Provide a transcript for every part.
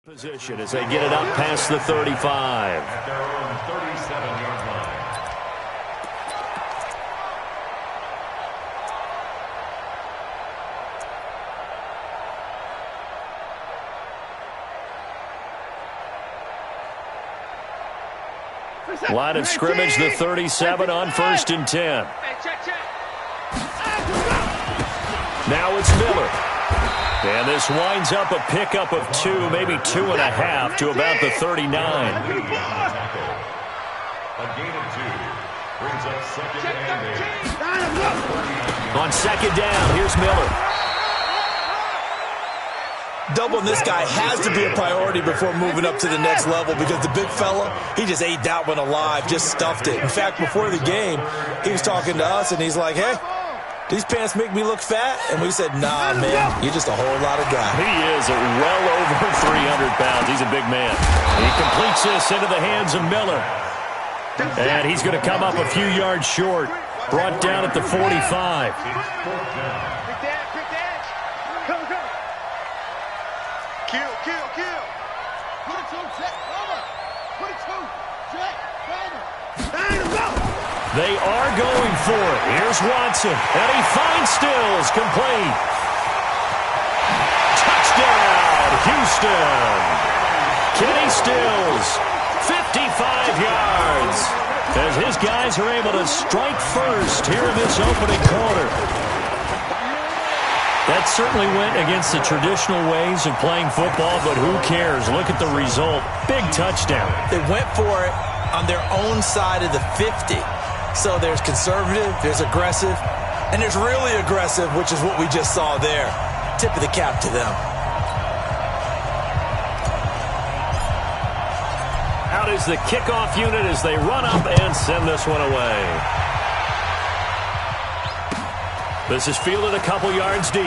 Position as they get it up past the 35. At their own 37-yard line. Line of scrimmage, the 37 on 1st and 10. Now it's Miller. And this winds up a pickup of 2, maybe 2.5 to about the 39. A gain of 2 brings up 2nd and 8. On 2nd down, here's Miller. Doubling this guy has to be a priority before moving up to the next level because the big fella, he just ate that one alive, just stuffed it. In fact, before the game, he was talking to us, and he's like, hey, these pants make me look fat? And we said, nah, man, you're just a whole lot of guy. He is well over 300 pounds. He's a big man. He completes this into the hands of Miller. And he's going to come up a few yards short. Brought down at the 45. They are going for it. Here's Watson. And he finds Stills. Complete. Touchdown, Houston. Kenny Stills, 55 yards. As his guys are able to strike first here in this opening quarter. That certainly went against the traditional ways of playing football, but who cares? Look at the result. Big touchdown. They went for it on their own side of the 50. So there's conservative, there's aggressive, and there's really aggressive, which is what we just saw there. Tip of the cap to them. Out is the kickoff unit as they run up and send this one away. This is fielded a couple yards deep.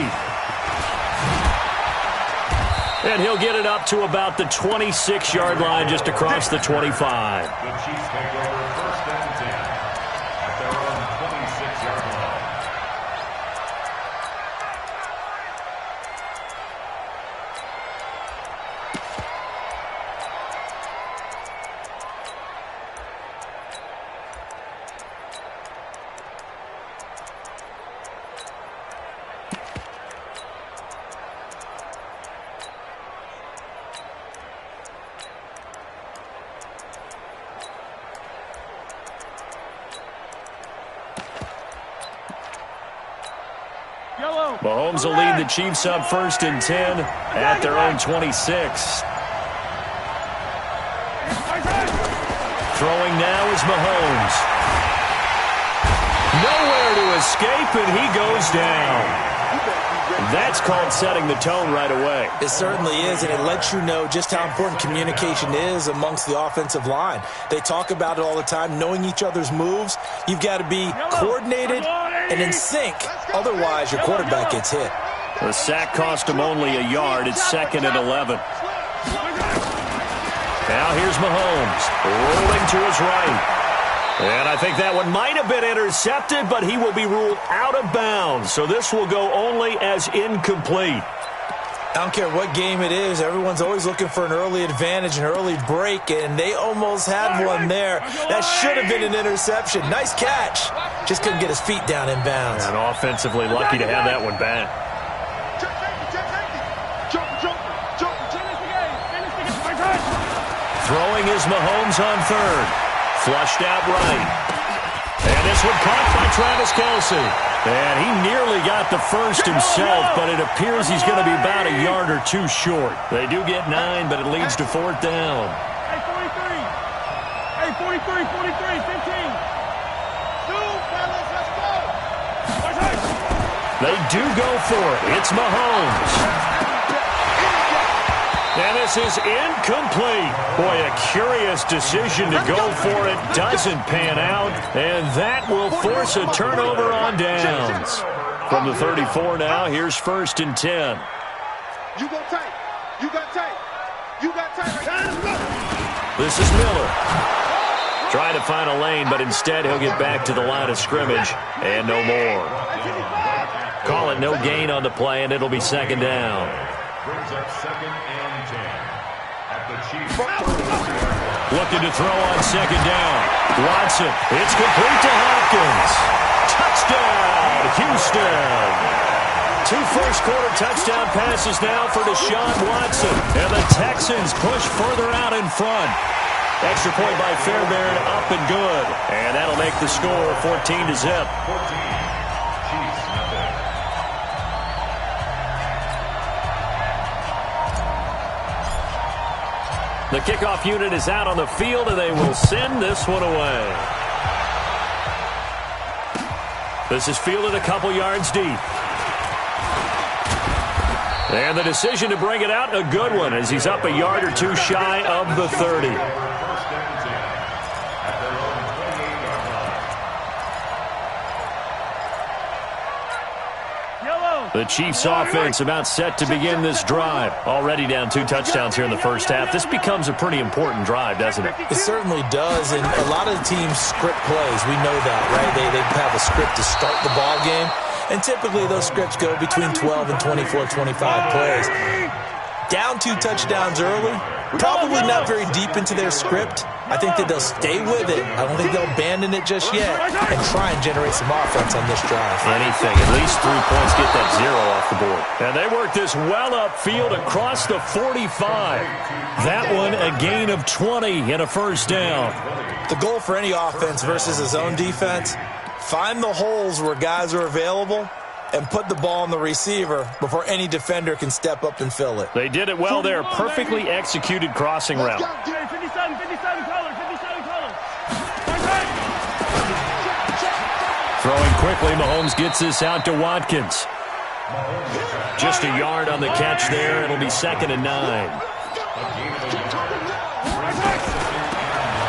And he'll get it up to about the 26-yard line just across the 25. The Chiefs take over 1st and 10 at their own 26-yard line. Mahomes will lead the Chiefs up 1st and 10 at their own 26. Throwing now is Mahomes. Nowhere to escape, and he goes down. That's called setting the tone right away. It certainly is, and it lets you know just how important communication is amongst the offensive line. They talk about it all the time, knowing each other's moves. You've got to be coordinated and in sync. Otherwise, your quarterback gets hit. The sack cost him only a yard. It's 2nd and 11. Now here's Mahomes, rolling to his right. And I think that one might have been intercepted, but he will be ruled out of bounds. So this will go only as incomplete. I don't care what game it is. Everyone's always looking for an early advantage, an early break, and they almost had one there. That should have been an interception. Nice catch. Just couldn't get his feet down in bounds. And offensively lucky to have that one back. Throwing is Mahomes on 3rd. Flushed out right. And this one caught by Travis Kelce. And he nearly got the first himself, but it appears he's going to be about a yard or 2 short. They do get 9, but it leads to 4th down. Hey, 43. Hey, 43, 15. Fellas, let's go. They do go for it. It's Mahomes. And this is incomplete. Boy, a curious decision to go for it. Doesn't pan out. And that will force a turnover on downs. From the 34 now, here's 1st and 10. You go tight. You got tight. You got tight. This is Miller. Trying to find a lane, but instead he'll get back to the line of scrimmage. And no more. Call it no gain on the play, and it'll be 2nd down. Brings up 2nd and 10. Looking to throw on second down. Watson, it's complete to Hopkins. Touchdown, Houston. 2 first-quarter touchdown passes now for Deshaun Watson. And the Texans push further out in front. Extra point by Fairbairn, up and good. And that'll make the score 14-0. The kickoff unit is out on the field, and they will send this one away. This is fielded a couple yards deep. And the decision to bring it out, a good one, as he's up a yard or two shy of the 30. The Chiefs offense about set to begin this drive. Already down 2 touchdowns here in the first half. This becomes a pretty important drive, doesn't it? It certainly does, and a lot of the teams script plays. We know that, right? They have a script to start the ball game, and typically those scripts go between 12 and 24, 25 plays. Down 2 touchdowns early, probably not very deep into their script. I think that they'll stay with it. I don't think they'll abandon it just yet and try and generate some offense on this drive. Anything, at least 3 points, get that 0 off the board. And they work this well upfield across the 45. That one a gain of 20 and a first down. The goal for any offense versus a zone defense, find the holes where guys are available and put the ball on the receiver before any defender can step up and fill it. They did it well there. Perfectly executed crossing route. 57 colors. Throwing quickly, Mahomes gets this out to Watkins. Just a yard on the catch there. It'll be 2nd and 9.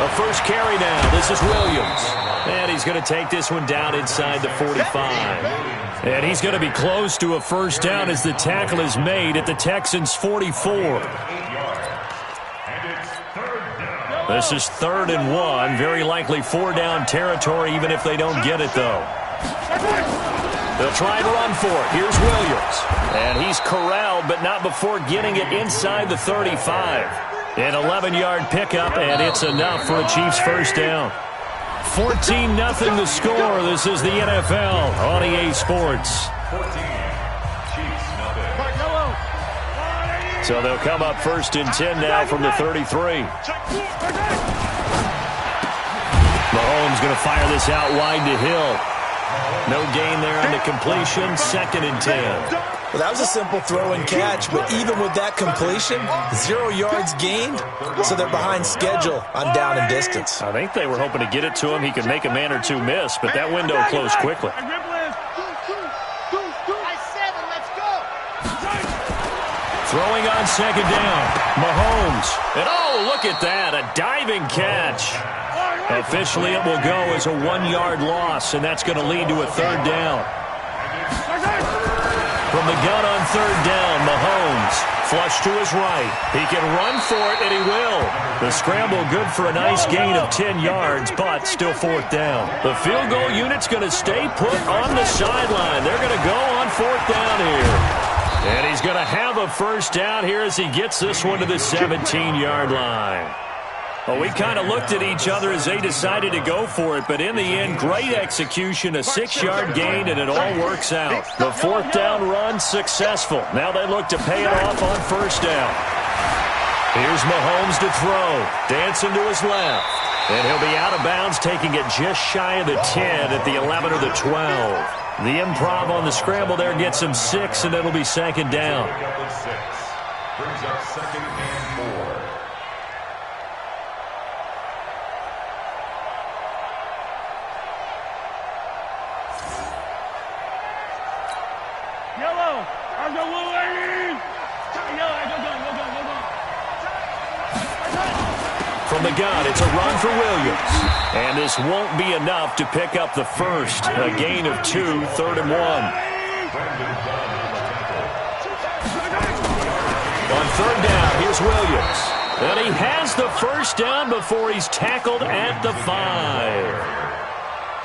A first carry now. This is Williams. And he's going to take this one down inside the 45. And he's going to be close to a first down as the tackle is made at the Texans' 44. This is 3rd and 1. Very likely 4-down territory, even if they don't get it, though. They'll try and run for it. Here's Williams. And he's corralled, but not before getting it inside the 35. An 11-yard pickup, and it's enough for a Chiefs first down. 14-0 the score. This is the NFL on EA Sports. So they'll come up 1st and 10 now from the 33. Mahomes going to fire this out wide to Hill. No gain there on the completion. 2nd and 10. Well, that was a simple throw and catch, but even with that completion, 0 yards gained, so they're behind schedule on down and distance. I think they were hoping to get it to him. He could make a man or two miss, but that window closed quickly. Throwing on 2nd down. Mahomes. And oh, look at that. A diving catch. Officially, it will go as a 1-yard loss, and that's going to lead to a 3rd down. From the gun on 3rd down, Mahomes. Flush to his right. He can run for it, and he will. The scramble good for a nice gain of 10 yards, but still 4th down. The field goal unit's going to stay put on the sideline. They're going to go on 4th down here. And he's going to have a first down here as he gets this one to the 17-yard line. Well, we kind of looked at each other as they decided to go for it, but in the end, great execution, a 6-yard gain, and it all works out. The 4th down run successful. Now they look to pay it off on first down. Here's Mahomes to throw. Dancing to his left. And he'll be out of bounds, taking it just shy of the 10 at the 11 or the 12. The improv on the scramble there gets him 6, and it'll be 2nd down. Brings up 2nd and 4. Yellow! I'll go blue, ladies! Yellow, go. From the gun, it's a run for Williams. And this won't be enough to pick up the first. A gain of 2, 3rd and 1. On 3rd down, here's Williams. And he has the first down before he's tackled at the 5.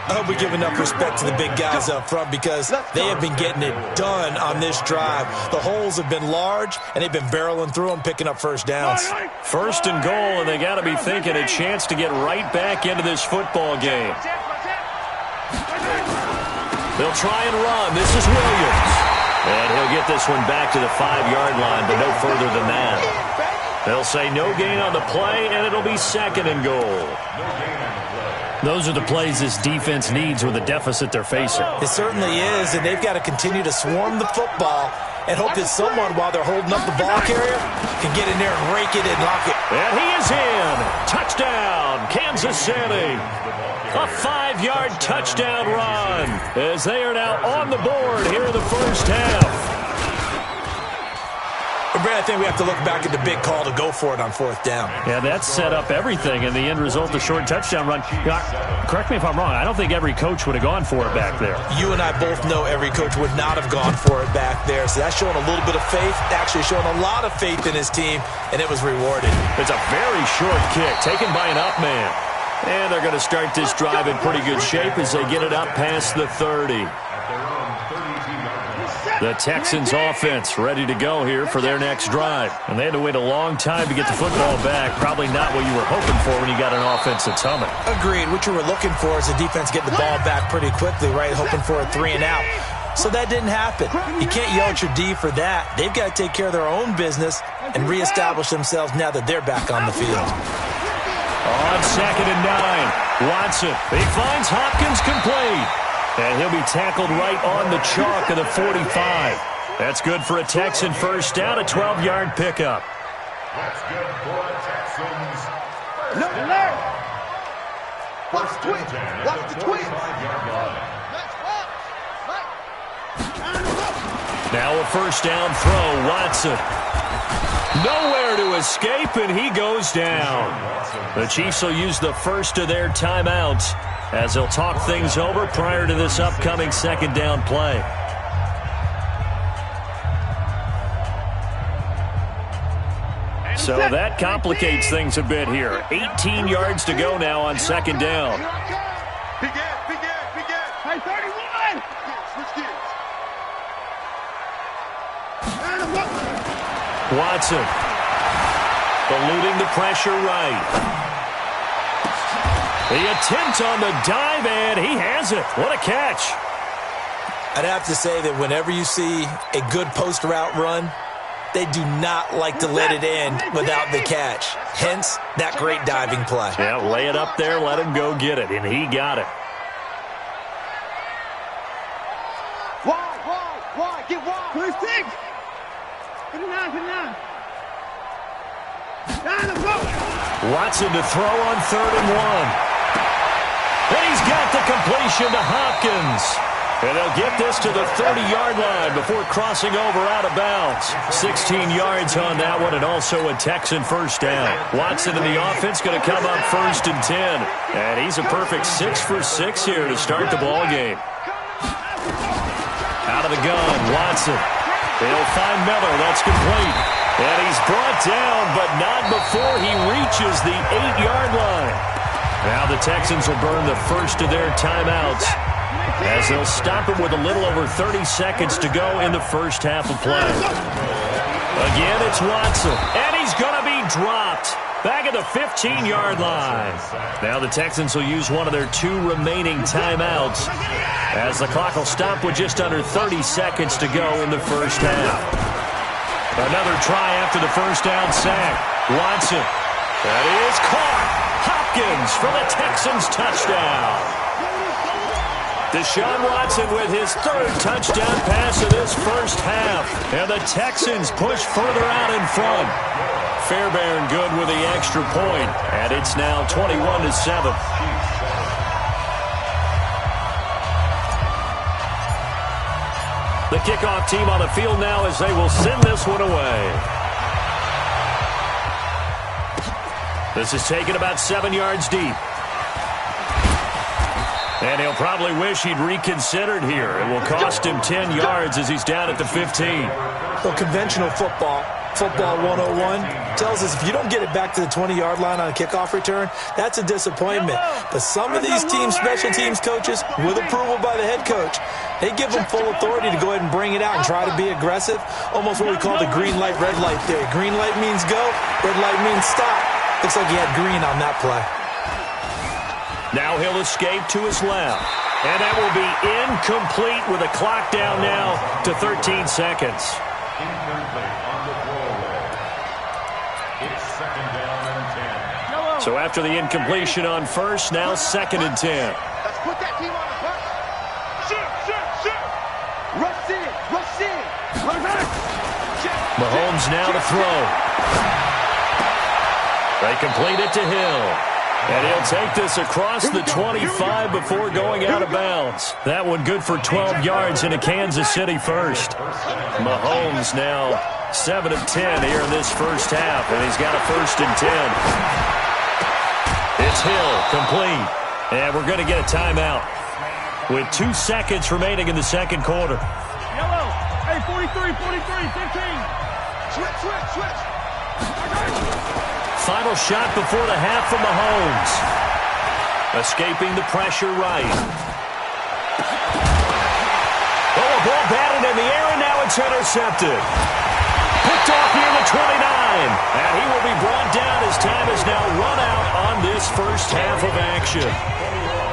I hope we give enough respect to the big guys up front because they have been getting it done on this drive. The holes have been large, and they've been barreling through them, picking up first downs. First and goal, and they got to be thinking a chance to get right back into this football game. They'll try and run. This is Williams. And he'll get this one back to the 5-yard line, but no further than that. They'll say no gain on the play, and it'll be second and goal. Those are the plays this defense needs with the deficit they're facing. It certainly is, and they've got to continue to swarm the football and hope that someone, while they're holding up the ball carrier, can get in there and rake it and lock it. And he is in. Touchdown, Kansas City. A 5-yard touchdown run as they are now on the board here in the first half. Brad, I think we have to look back at the big call to go for it on fourth down. Yeah, that set up everything in the end result, the short touchdown run. Correct me if I'm wrong. I don't think every coach would have gone for it back there. You and I both know every coach would not have gone for it back there. So that's showing a little bit of faith, actually showing a lot of faith in his team, and it was rewarded. It's a very short kick taken by an up man. And they're going to start this drive in pretty good shape as they get it up past the 30. The Texans offense ready to go here for their next drive. And they had to wait a long time to get the football back. Probably not what you were hoping for when you got an offense that's humming. Agreed. What you were looking for is the defense getting the ball back pretty quickly, right? Hoping for a 3 and out. So that didn't happen. You can't yell at your D for that. They've got to take care of their own business and reestablish themselves now that they're back on the field. On second and 9, Watson. He finds Hopkins complete. And he'll be tackled right on the chalk of the 45. That's good for a Texan first down, a 12-yard pickup. That's good for Texans. Look alert. Watch the twins. Watch the twins. Now a first down throw, Watson. Nowhere to escape, and he goes down. The Chiefs will use the first of their timeouts as they'll talk things over prior to this upcoming second down play. So that complicates things a bit here. 18 yards to go now on second down. Big ass. Hey, 31! Switch gears. Watson eluding the pressure right. The attempt on the dive, and he has it. What a catch. I'd have to say that whenever you see a good post route run, they do not like to let it end without the catch. Hence, that great diving play. Yeah, lay it up there, let him go get it, and he got it. Wide, get wide. 26! 59. Watson to throw on 3rd and 1. And he's got the completion to Hopkins. And they'll get this to the 30-yard line before crossing over out of bounds. 16 yards on that one, and also a Texan first down. Watson in the offense going to come up 1st and 10. And he's a perfect 6 for 6 here to start the ball game. Out of the gun, Watson. They'll find Miller. That's complete. And he's brought down, but not before he reaches the 8-yard line. Now the Texans will burn the first of their timeouts as they'll stop him with a little over 30 seconds to go in the first half of play. Again, it's Watson, and he's going to be dropped back at the 15-yard line. Now the Texans will use one of their 2 remaining timeouts as the clock will stop with just under 30 seconds to go in the first half. Another try after the first down sack. Watson. That is caught. Hopkins for the Texans touchdown. Deshaun Watson with his 3rd touchdown pass of this first half. And the Texans push further out in front. Fairbairn good with the extra point. And it's now 21-7. The kickoff team on the field now as they will send this one away. This is taken about 7 yards deep. And he'll probably wish he'd reconsidered here. It will cost him 10 yards as he's down at the 15. So conventional football, Football 101 tells us if you don't get it back to the 20-yard line on a kickoff return, that's a disappointment. But some of these teams, special teams coaches, with approval by the head coach, they give them full authority to go ahead and bring it out and try to be aggressive. Almost what we call the green light, red light theory. Green light means go, red light means stop. Looks like he had green on that play. Now he'll escape to his left. And that will be incomplete with a clock down now to 13 seconds. Incomplete on the throwaway. It's second down and 10. So after the incompletion on first, now second and 10. Let's put that team on the bus. Shit. Rush in. Mahomes now to throw. They complete it to Hill. And he'll take this across the 25 before going out of bounds. That one good for 12 yards into Kansas City first. Mahomes now 7 of 10 here in this first half, and he's got a first and 10. It's Hill, complete. And we're going to get a timeout with 2 seconds remaining in the second quarter. Yellow. Hey, 43, 15. Switch. Final shot before the half from Mahomes. Escaping the pressure right. Oh, a ball batted in the air, and now it's intercepted. Picked off near the 29. And he will be brought down as time is now run out on this first half of action.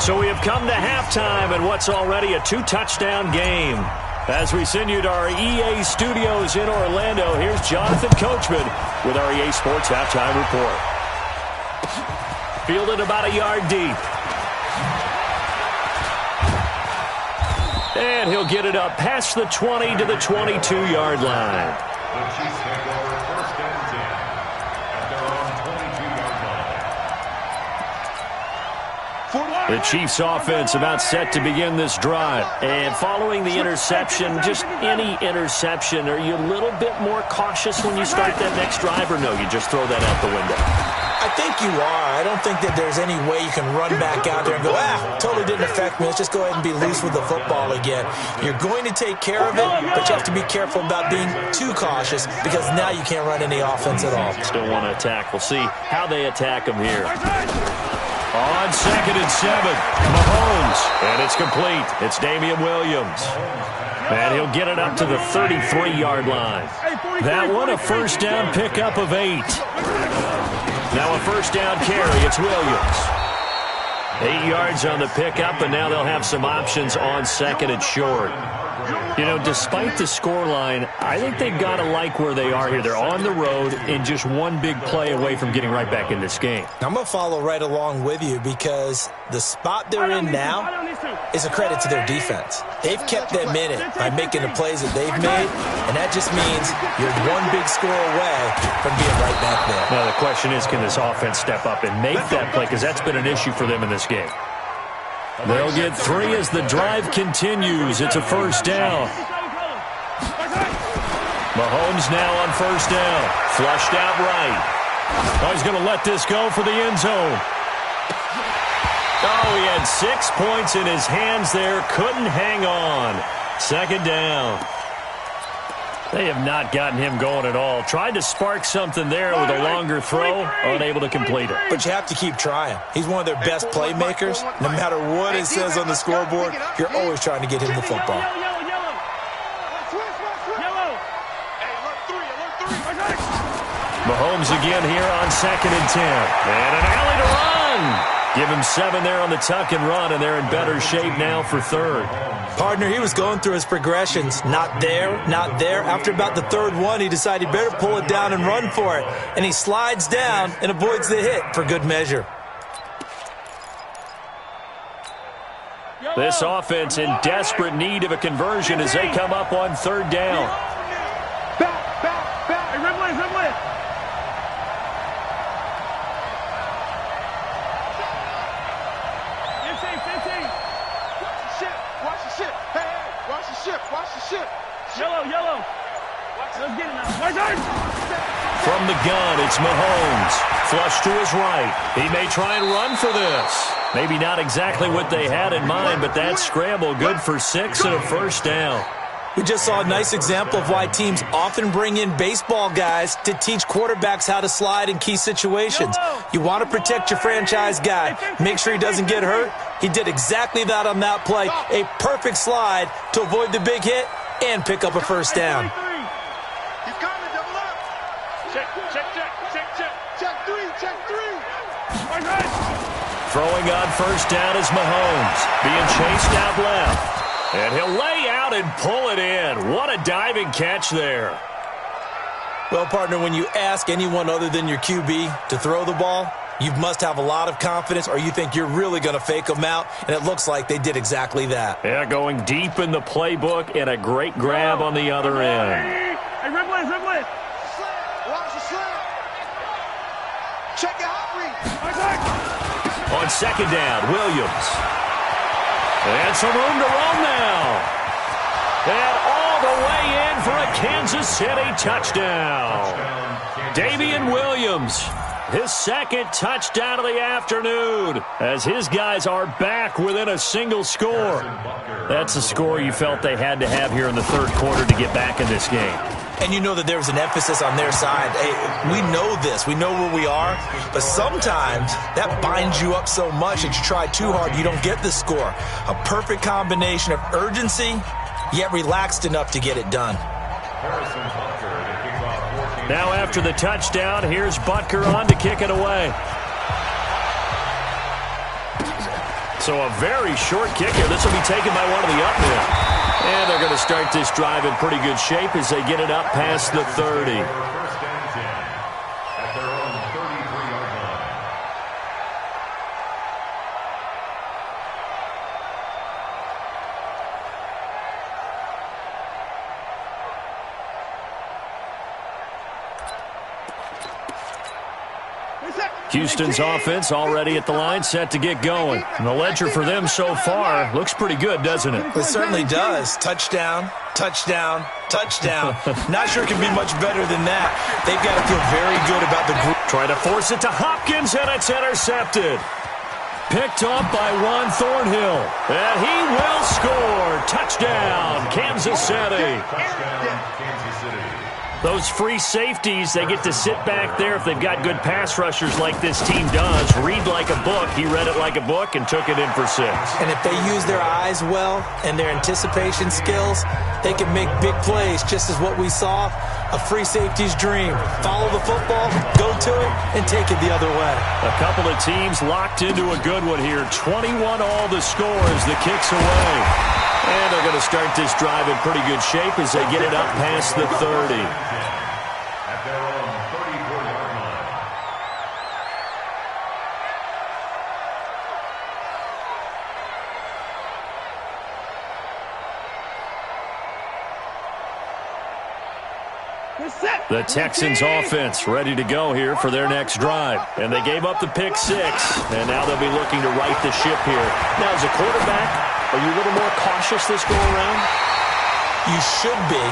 So we have come to halftime in what's already a 2-touchdown game. As we send you to our EA studios in Orlando, here's Jonathan Coachman with our EA Sports Halftime Report. Fielded about a yard deep. And he'll get it up past the 20 to the 22-yard line. The Chiefs take over first and 10 at their own 22-yard line. The Chiefs offense about set to begin this drive. And following the interception, just any interception, are you a little bit more cautious when you start that next drive, or no, you just throw that out the window? I think you are. I don't think that there's any way you can run back out there and go, totally didn't affect me. Let's just go ahead and be loose with the football again. You're going to take care of it, but you have to be careful about being too cautious because now you can't run any offense at all. Still want to attack. We'll see how they attack him here. On second and 7, Mahomes, and it's complete. It's Damian Williams. And he'll get it up to the 33-yard line. That one, a first down pickup of 8. Now a first down carry. It's Williams. 8 yards on the pickup, and now they'll have some options on second and short. You know, despite the scoreline, I think they've got to like where they are here. They're on the road and just one big play away from getting right back in this game. I'm going to follow right along with you because the spot they're in now is a credit to their defense. They've kept them in it by making the plays that they've made, and that just means you're one big score away from being right back there. Now, the question is, can this offense step up and make that play? Because that's been an issue for them in this game. They'll get 3 as the drive continues. It's a first down. Mahomes now on first down. Flushed out right. Oh, he's going to let this go for the end zone. Oh, he had 6 points in his hands there. Couldn't hang on. Second down. They have not gotten him going at all. Tried to spark something there with a longer throw, unable to complete it. But you have to keep trying. He's one of their best playmakers. No matter what it says on the scoreboard, you're always trying to get him the football. Mahomes again here on second and 10. And an alley to run. Give him 7 there on the tuck and run, and they're in better shape now for third. Partner, he was going through his progressions. Not there, not there. After about the third one, he decided he better pull it down and run for it. And he slides down and avoids the hit for good measure. This offense in desperate need of a conversion as they come up on third down. Back. Hey, Rimley. Watch the ship. Yellow. Let's get it now. From the gun, it's Mahomes. Flush to his right. He may try and run for this. Maybe not exactly what they had in mind, but that scramble good for 6 and a first down. We just saw a nice example of why teams often bring in baseball guys to teach quarterbacks how to slide in key situations. You want to protect your franchise guy. Make sure he doesn't get hurt. He did exactly that on that play. A perfect slide to avoid the big hit and pick up a first down. He's coming, double up. Check. Check three. Throwing on first down is Mahomes. Being chased out left. And he'll lay out and pull it in. What a diving catch there. Well, partner, when you ask anyone other than your QB to throw the ball, you must have a lot of confidence or you think you're really going to fake them out, and it looks like they did exactly that. Yeah, going deep in the playbook and a great grab on the other end. Hey, red blitz. Slant. Watch the slant. Check your hot read. On second down, Williams. And some room to run now. And all the way in for a Kansas City touchdown. Damian Williams, his second touchdown of the afternoon, as his guys are back within a single score. That's a score you felt they had to have here in the third quarter to get back in this game. And you know that there was an emphasis on their side. Hey, we know this. We know where we are. But sometimes that binds you up so much that you try too hard, you don't get the score. A perfect combination of urgency, yet relaxed enough to get it done. Now after the touchdown, here's Butker on to kick it away. So a very short kick here. This will be taken by one of the up men. And they're going to start this drive in pretty good shape as they get it up past the 30. First and 10 at their own 33-yard line. Houston's offense already at the line, set to get going. And the ledger for them so far looks pretty good, doesn't it? It certainly does. Touchdown, touchdown, touchdown. Not sure it can be much better than that. They've got to feel very good about the group. Try to force it to Hopkins, and it's intercepted. Picked up by Juan Thornhill. And he will score. Touchdown, Kansas City. Touchdown, Kansas City. Those free safeties, they get to sit back there if they've got good pass rushers like this team does. Read like a book. He read it like a book and took it in for 6. And if they use their eyes well and their anticipation skills, they can make big plays, just as what we saw, a free safety's dream. Follow the football, go to it, and take it the other way. A couple of teams locked into a good one here. 21 all the score as the kick's away. And they're going to start this drive in pretty good shape as they get it up past the 30. At their own 34-yard line. The Texans offense ready to go here for their next drive. And they gave up the pick 6, and now they'll be looking to right the ship here. Now, as a quarterback, are you a little more cautious this go-around? You should be,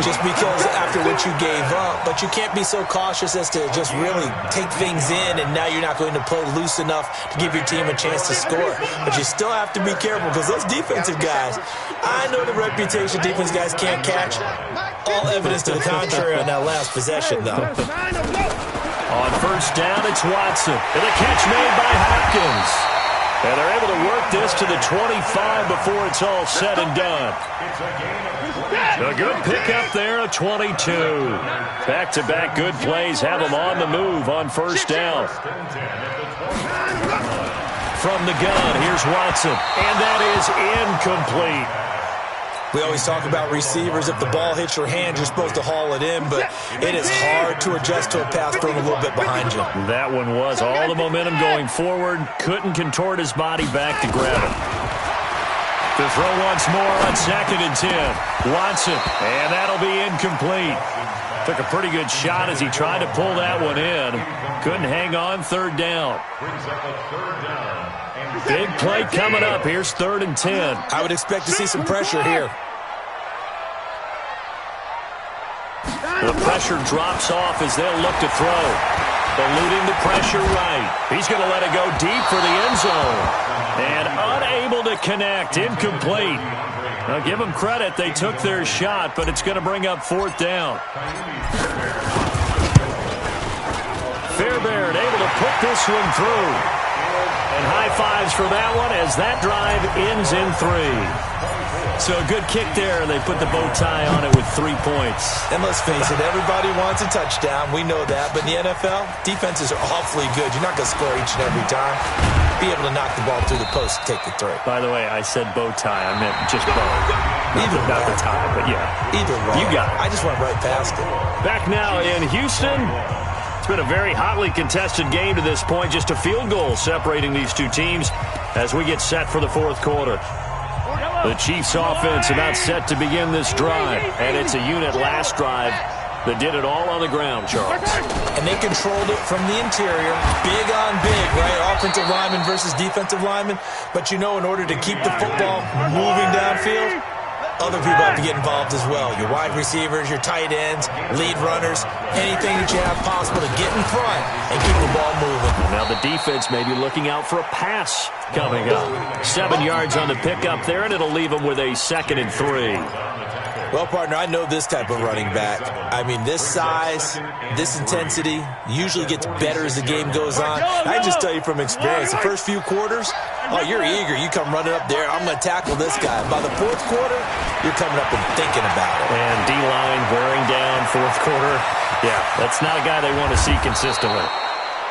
just because after what you gave up, but you can't be so cautious as to just really take things in, and now you're not going to play loose enough to give your team a chance to score. But you still have to be careful because those defensive guys, I know the reputation defense guys can't catch. All evidence to the contrary on that last possession, though. On first down, it's Watson. And a catch made by Hopkins. And they're able to work this to the 25 before it's all said and done. A good pickup there at 22. Back-to-back good plays have them on the move on first down. From the gun, here's Watson. And that is incomplete. We always talk about receivers. If the ball hits your hand, you're supposed to haul it in, but it is hard to adjust to a pass thrown a little bit behind you. That one was all the momentum going forward. Couldn't contort his body back to grab it. The throw once more on 2nd and 10. Watson, and that'll be incomplete. Took a pretty good shot as he tried to pull that one in. Couldn't hang on, 3rd down. Big play coming up. Here's 3rd and 10. I would expect to see some pressure here. The pressure drops off as they'll look to throw. Eluding the pressure right. He's going to let it go deep for the end zone. And unable to connect. Incomplete. Now, give them credit. They took their shot, but it's going to bring up 4th down. Fairbairn able to put this one through. And high fives for that one as that drive ends in 3. So a good kick there, and they put the bow tie on it with 3 points. And let's face it, everybody wants a touchdown. We know that. But in the NFL, defenses are awfully good. You're not going to score each and every time. Be able to knock the ball through the post and take the 3. By the way, I said bow tie. I meant just bow. Not the tie, but yeah. Either way. You got it. I just went right past it. Back now in Houston. It's been a very hotly contested game to this point. Just a field goal separating these two teams as we get set for the 4th quarter. The Chiefs offense about set to begin this drive. And it's a unit last drive that did it all on the ground, Charles. And they controlled it from the interior. Big on big, right? Offensive lineman versus defensive lineman. But you know, in order to keep the football moving downfield, other people have to get involved as well. Your wide receivers, your tight ends, lead runners, anything that you have possible to get in front and keep the ball moving. Now the defense may be looking out for a pass coming up. 7 yards on the pickup there, and it'll leave them with a 2nd and 3. Well, partner, I know this type of running back. I mean, this size, this intensity usually gets better as the game goes on. I just tell you from experience, the first few quarters, oh, you're eager. You come running up there. I'm going to tackle this guy. By the 4th quarter, you're coming up and thinking about it. And D-line wearing down 4th quarter. Yeah, that's not a guy they want to see consistently.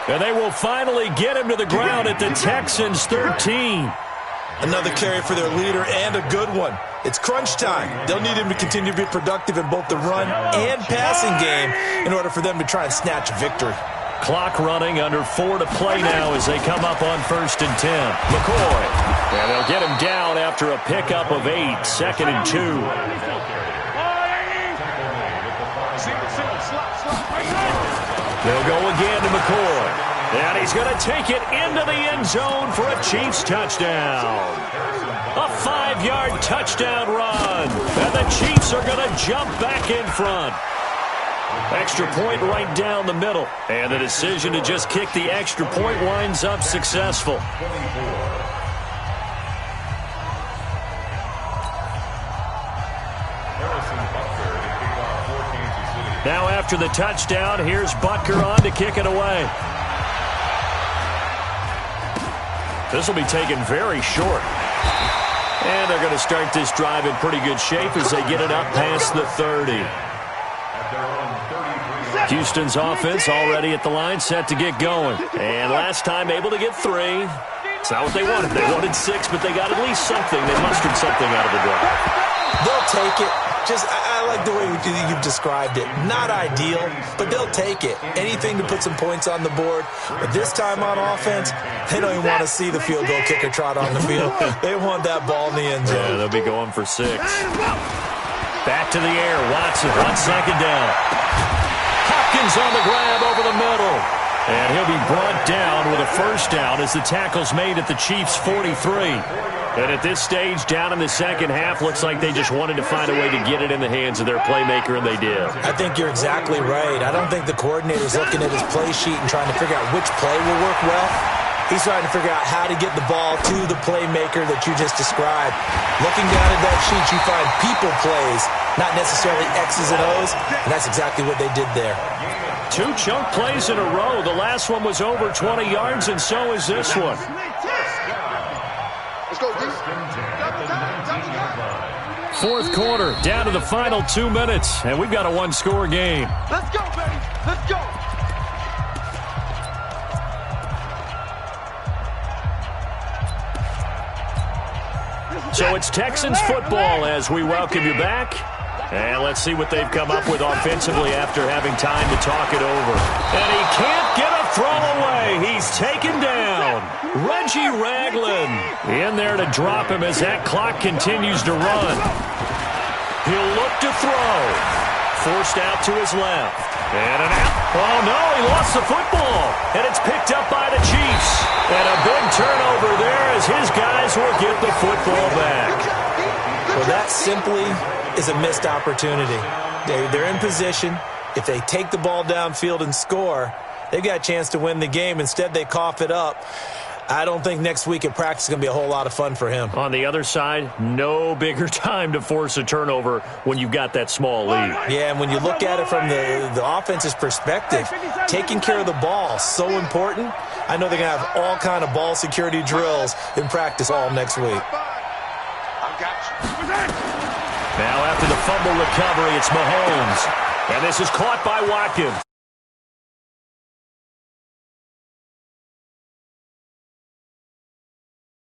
And they will finally get him to the ground at the Texans' 13. Another carry for their leader and a good one. It's crunch time. They'll need him to continue to be productive in both the run and passing game in order for them to try and snatch a victory. Clock running, under 4 to play now as they come up on 1st and 10. McCoy. And they'll get him down after a pickup of 8, 2nd and 2. They'll go again to McCoy. And he's going to take it into the end zone for a Chiefs touchdown. A 5-yard touchdown run. And the Chiefs are going to jump back in front. Extra point right down the middle. And the decision to just kick the extra point winds up successful. Now after the touchdown, here's Butker on to kick it away. This will be taken very short. And they're going to start this drive in pretty good shape as they get it up past the 30. Houston's offense already at the line, set to get going. And last time able to get 3. It's not what they wanted. They wanted 6, but they got at least something. They mustered something out of the drive. They'll take it. I like the way you've described it. Not ideal, but they'll take it. Anything to put some points on the board. But this time on offense, they don't even want to see the field goal kicker trot on the field. They want that ball in the end zone. Yeah, they'll be going for 6. Back to the air. Watson, 1 second down. Hopkins on the grab over the middle. And he'll be brought down with a 1st down as the tackle's made at the Chiefs' 43. And at this stage, down in the second half, looks like they just wanted to find a way to get it in the hands of their playmaker, and they did. I think you're exactly right. I don't think the coordinator's looking at his play sheet and trying to figure out which play will work well. He's trying to figure out how to get the ball to the playmaker that you just described. Looking down at that sheet, you find people plays, not necessarily X's and O's, and that's exactly what they did there. 2 chunk plays in a row. The last one was over 20 yards, and so is this one. Fourth quarter, down to the final 2 minutes, and we've got a 1-score game. Let's go, baby. Let's go. So it's Texans football as we welcome you back. And let's see what they've come up with offensively after having time to talk it over. And he can't get a throw away. He's taken down. Reggie Ragland in there to drop him as that clock continues to run. He'll look to throw. Forced out to his left. And an out. Oh, no, he lost the football. And it's picked up by the Chiefs. And a big turnover there as his guys will get the football back. Well, that simply is a missed opportunity. They're in position. If they take the ball downfield and score, they've got a chance to win the game. Instead, they cough it up. I don't think next week at practice is going to be a whole lot of fun for him. On the other side, no bigger time to force a turnover when you've got that small lead. Yeah, and when you look at it from the offense's perspective, taking care of the ball is so important. I know they're going to have all kind of ball security drills in practice all next week. I got you. Now after the fumble recovery, it's Mahomes. And this is caught by Watkins.